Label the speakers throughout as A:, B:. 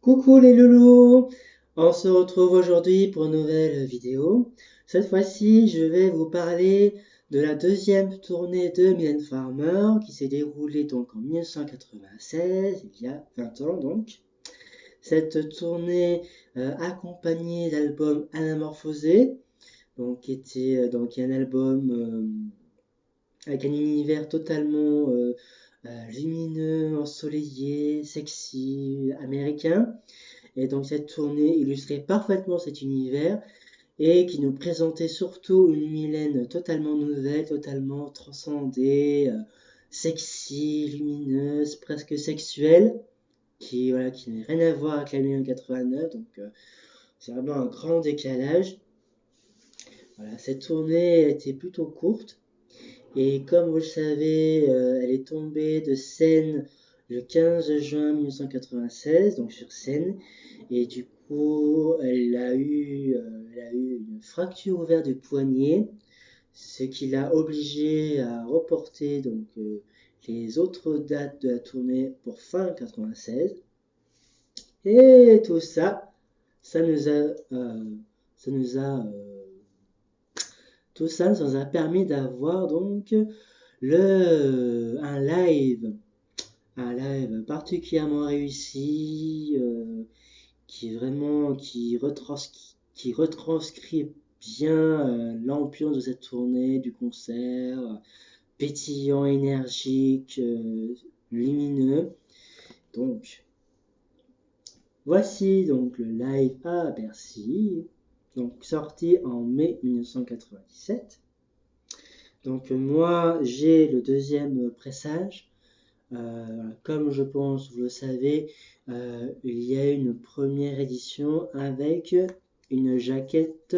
A: Coucou les loulous! On se retrouve aujourd'hui pour une nouvelle vidéo. Cette fois-ci, je vais vous parler de la deuxième tournée de Mylène Farmer qui s'est déroulée donc en 1996, il y a 20 ans donc. Cette tournée accompagnée d'albums Anamorphosé, donc qui était donc un album avec un univers totalement lumineux, ensoleillé, sexy, américain. Et donc cette tournée illustrait parfaitement cet univers et qui nous présentait surtout une Mylène totalement nouvelle, totalement transcendée, sexy, lumineuse, presque sexuelle, qui n'a rien à voir avec la Mylène 89. Donc c'est vraiment un grand décalage. Voilà, cette tournée était plutôt courte et comme vous le savez, elle est tombée de scène le 15 juin 1996, donc sur scène. Et du coup, elle a eu une fracture ouverte du poignet, ce qui l'a obligée à reporter donc les autres dates de la tournée pour fin 96. Et tout ça, ça nous a, ça nous a, tout ça nous a permis d'avoir donc un live particulièrement réussi. Qui retranscrit bien l'ambiance de cette tournée, du concert, pétillant, énergique, lumineux. Donc, voici donc le live à Bercy, donc sorti en mai 1997. Donc moi, j'ai le deuxième pressage. Comme je pense, vous le savez, il y a une première édition avec une jaquette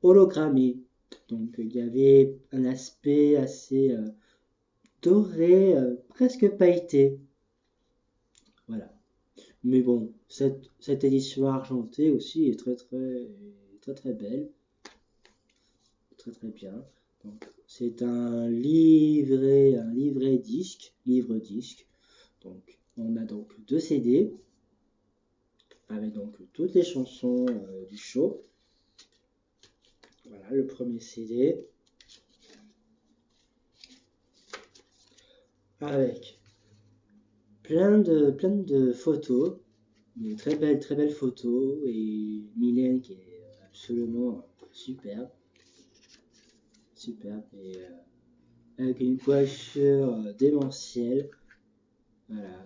A: hologrammée. Donc il y avait un aspect assez doré, presque pailleté. Voilà. Mais bon, cette édition argentée aussi est très belle, très très bien. Donc c'est livre disque. Donc on a donc deux CD avec donc toutes les chansons du show. Voilà le premier CD avec plein de photos, de très belles photos et Mylène qui est absolument superbe, et avec une coiffure démentielle. Voilà.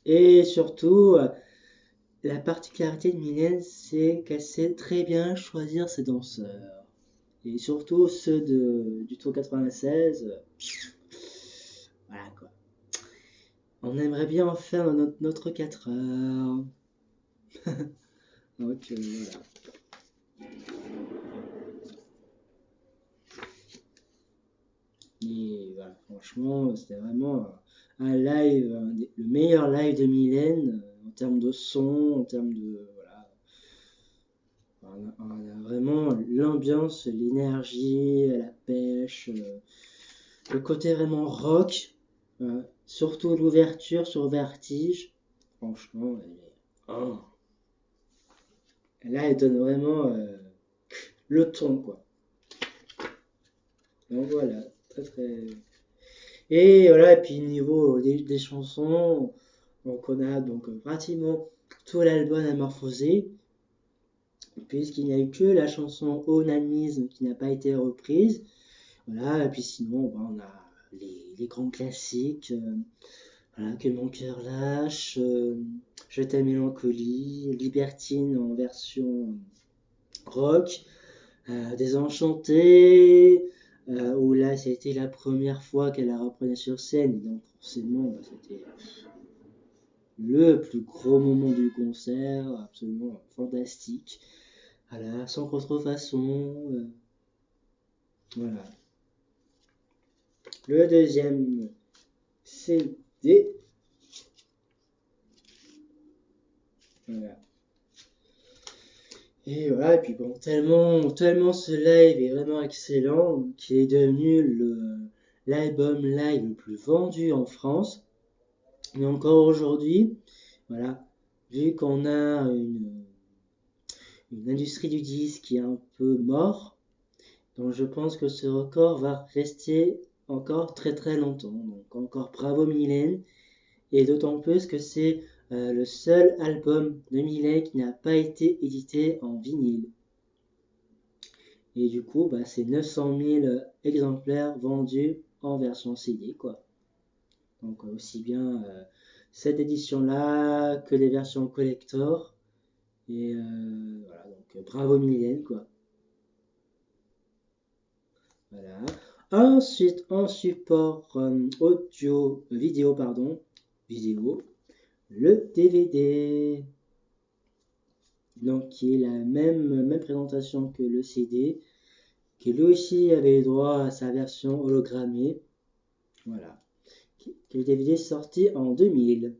A: Et surtout, la particularité de Mylène, c'est qu'elle sait très bien choisir ses danseurs. Et surtout ceux du Tour 96. Voilà quoi. On aimerait bien en faire notre 4 heures. Donc voilà. Et voilà, franchement, c'était vraiment un live, le meilleur live de Mylène en termes de son, en termes de. Voilà. On a vraiment l'ambiance, l'énergie, la pêche, le côté vraiment rock, surtout l'ouverture sur Vertige. Franchement, oh. Là, elle donne vraiment le ton, quoi. Donc voilà, très très. Et voilà, et puis niveau des chansons, donc on a donc pratiquement tout l'album Amorphosé, puisqu'il n'y a eu que la chanson Onanisme qui n'a pas été reprise. Voilà, et puis sinon, on a les grands classiques, voilà, Que mon cœur lâche, Je t'aime mélancolie, Libertine en version rock, Désenchanté, où là c'était la première fois qu'elle la reprenait sur scène, et donc forcément c'était le plus gros moment du concert, absolument fantastique. Voilà, sans contrefaçon, voilà. Le deuxième CD, voilà. Et voilà, et puis bon, tellement ce live est vraiment excellent qu'il est devenu l'album live le plus vendu en France. Mais encore aujourd'hui, voilà, vu qu'on a une industrie du disque qui est un peu morte, donc je pense que ce record va rester encore très très longtemps. Donc encore bravo Mylène, et d'autant plus que c'est le seul album de Mylène qui n'a pas été édité en vinyle. Et du coup, bah, c'est 900 000 exemplaires vendus en version CD, quoi. Donc aussi bien cette édition-là que les versions collector. Et voilà, donc bravo Mylène, quoi. Voilà. Ensuite, en support vidéo, le DVD. Donc, qui est la même présentation que le CD, qui lui aussi avait droit à sa version hologrammée. Voilà. Le DVD sorti en 2000.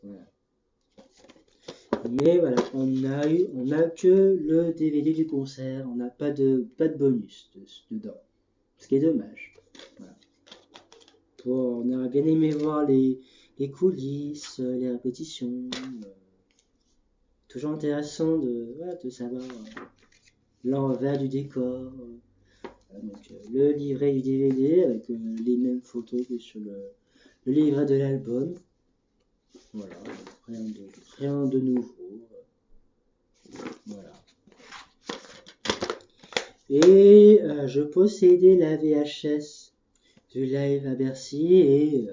A: Voilà. Mais voilà, on a que le DVD du concert, on n'a pas de bonus dedans. Ce qui est dommage. Voilà. On aurait bien aimé voir les coulisses, les répétitions. Toujours intéressant de savoir l'envers du décor. Donc, le livret du DVD avec les mêmes photos que sur le livret de l'album. Voilà, rien de nouveau. Voilà. Et je possédais la VHS du live à Bercy et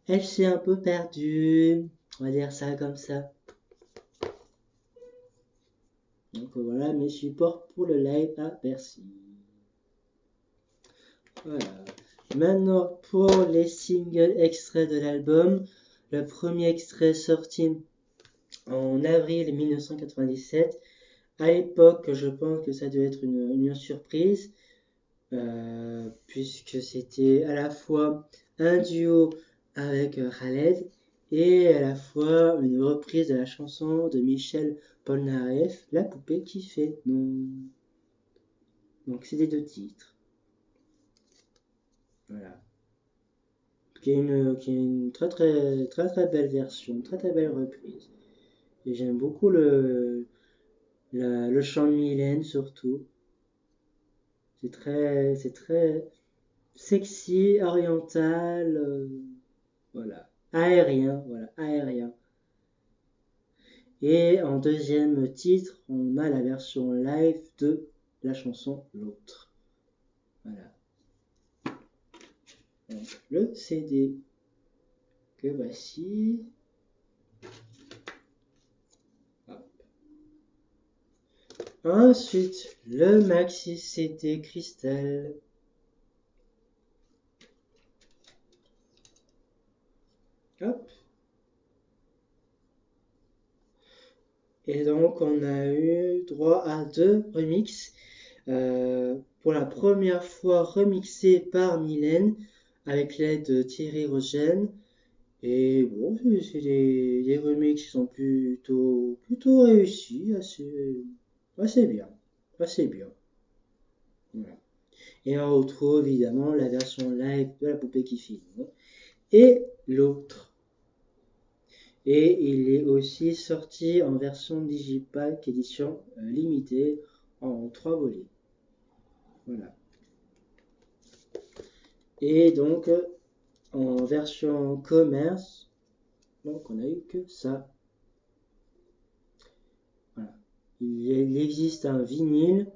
A: elle s'est un peu perdue. On va dire ça comme ça. Donc voilà mes supports pour le live à Bercy. Voilà. Maintenant pour les singles extraits de l'album. Le premier extrait sorti en avril 1997. À l'époque, je pense que ça devait être une surprise, puisque c'était à la fois un duo avec Khaled et à la fois une reprise de la chanson de Michel Polnareff, La poupée qui fait non. Donc c'est des deux titres. Voilà. Qui est une très belle version, très belle reprise. Et j'aime beaucoup le chant de Mylène surtout. C'est très sexy, oriental, voilà. Voilà, aérien. Et en deuxième titre, on a la version live de la chanson L'autre. Voilà. Donc, le CD que voici. Hop. Ensuite, le maxi CD cristal. Hop. Et donc, on a eu droit à deux remixes. Pour la première fois remixé par Mylène avec l'aide de Thierry Rogen. Et bon, c'est des remixes qui sont plutôt réussis, assez bien. Assez bien. Voilà. Et on retrouve évidemment la version live de la poupée qui filme. Et l'autre. Et il est aussi sorti en version Digipack édition limitée en 3 volets. Voilà. Et donc en version commerce, donc on a eu que ça. Voilà. Il existe un vinyle,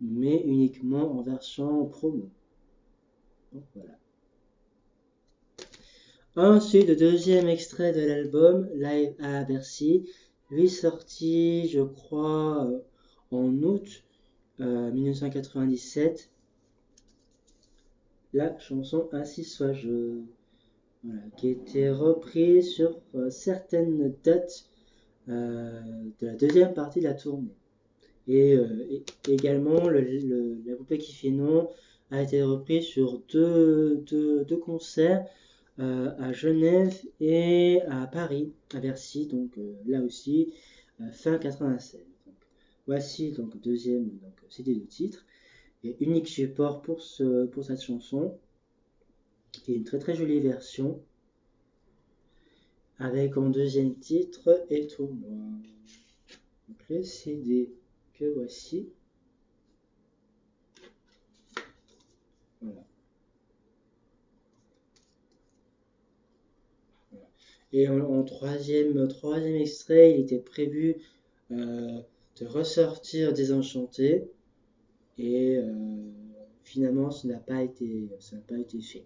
A: mais uniquement en version promo. Donc voilà. Ensuite, le deuxième extrait de l'album, Live à Bercy, lui sorti, je crois, en août 1997. La chanson Ainsi soit-je, voilà, qui était reprise sur certaines dates de la deuxième partie de la tournée. Et également, la poupée qui fait non a été reprise sur deux concerts à Genève et à Paris, à Bercy, donc là aussi, fin 96. Donc, voici donc deuxième CD de titre et unique support pour cette chanson. qui est une très très jolie version, avec en deuxième titre Et Tournoi. Donc le CD que voici. Voilà. Et en troisième extrait, il était prévu de ressortir Désenchanté. Et finalement, ça n'a pas été fait.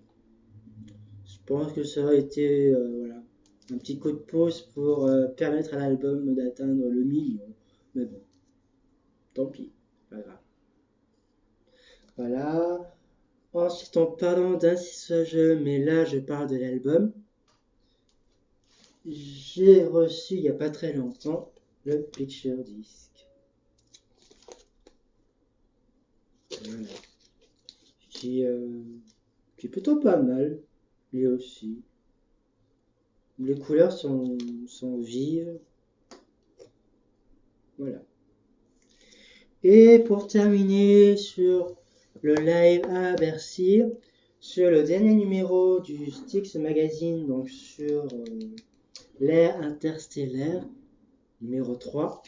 A: Je pense que ça aurait été voilà, un petit coup de pouce pour permettre à l'album d'atteindre le million. Mais bon, tant pis, pas grave. Voilà. Ensuite, en parlant d'Ainsi soit je, mais là je parle de l'album, j'ai reçu il n'y a pas très longtemps le Picture Disc. Voilà. Qui est plutôt pas mal, lui aussi. Les couleurs sont vives. Voilà. Et pour terminer sur le live à Bercy, sur le dernier numéro du Styx Magazine, donc sur l'ère interstellaire, numéro 3,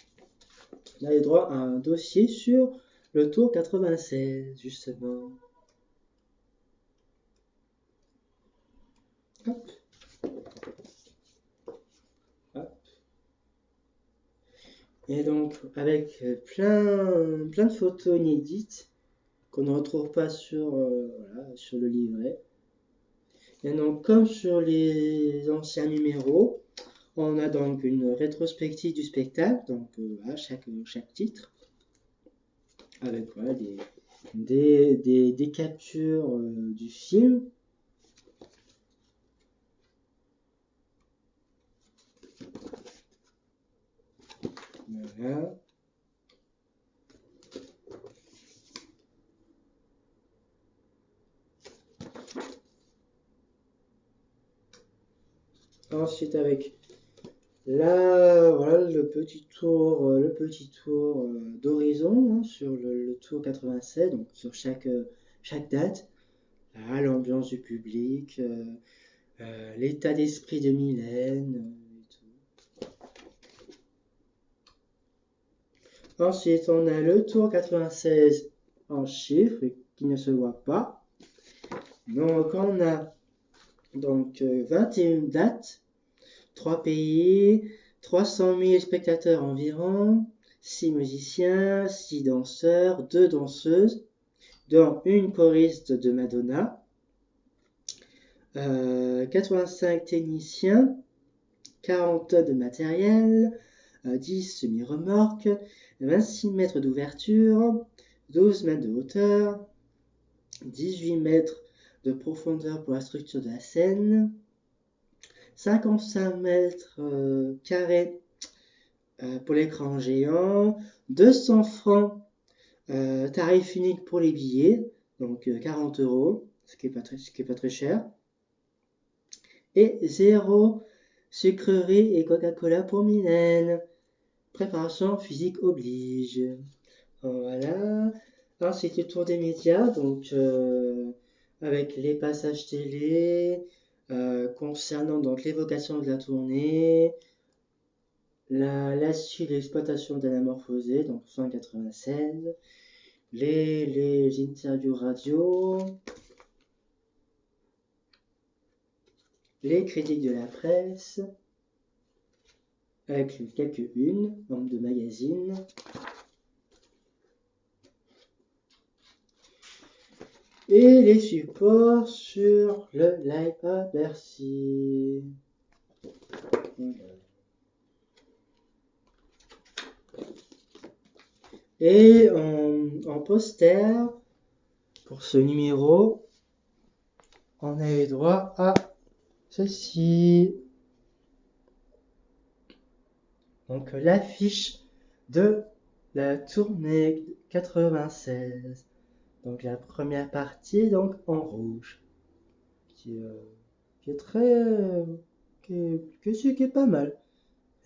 A: on a eu droit à un dossier sur le tour 96, justement. Hop. Hop. Et donc, avec plein de photos inédites qu'on ne retrouve pas voilà, sur le livret. Et donc, comme sur les anciens numéros, on a donc une rétrospective du spectacle, donc à chaque titre, avec voilà, des captures du film. Voilà. Ensuite, avec là, voilà le petit tour d'horizon hein, sur le tour 96, donc sur chaque date. Là, l'ambiance du public, l'état d'esprit de Mylène et tout. Ensuite, on a le tour 96 en chiffres qui ne se voit pas. Donc, on a donc 21 dates, 3 pays, 300 000 spectateurs environ, 6 musiciens, 6 danseurs, 2 danseuses, dont une choriste de Madonna, 85 techniciens, 40 tonnes de matériel, 10 semi-remorques, 26 mètres d'ouverture, 12 mètres de hauteur, 18 mètres de profondeur pour la structure de la scène, 55 mètres carrés pour l'écran géant, 200 francs tarif unique pour les billets, donc 40 €, ce qui est pas très cher, et 0 sucrerie et Coca-Cola pour Mylène. Préparation physique oblige. Voilà. Ensuite, le tour des médias, donc avec les passages télé, concernant donc l'évocation de la tournée, la suite de l'exploitation d'Anamorphosé, donc 196, les interviews radio, les critiques de la presse, avec quelques unes, nombre de magazines, et les supports sur le live à Bercy. Voilà. Et en poster, pour ce numéro, on a eu droit à ceci. Donc l'affiche de la tournée 96. Donc la première partie donc en rouge. Qui est très... qui est pas mal.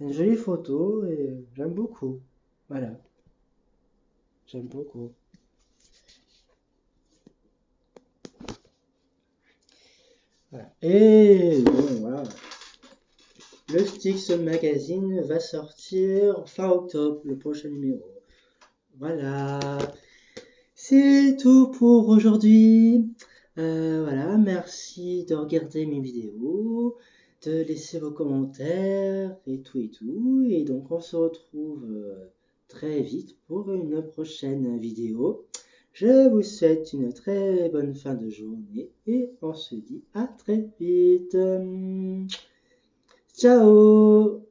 A: Une jolie photo et j'aime beaucoup. Voilà. J'aime beaucoup. Voilà. Et bon, voilà. Le Styx Magazine va sortir fin octobre, le prochain numéro. Voilà. C'est tout pour aujourd'hui. Voilà, merci de regarder mes vidéos, de laisser vos commentaires et tout et tout. Et donc on se retrouve très vite pour une prochaine vidéo. Je vous souhaite une très bonne fin de journée et on se dit à très vite. Ciao!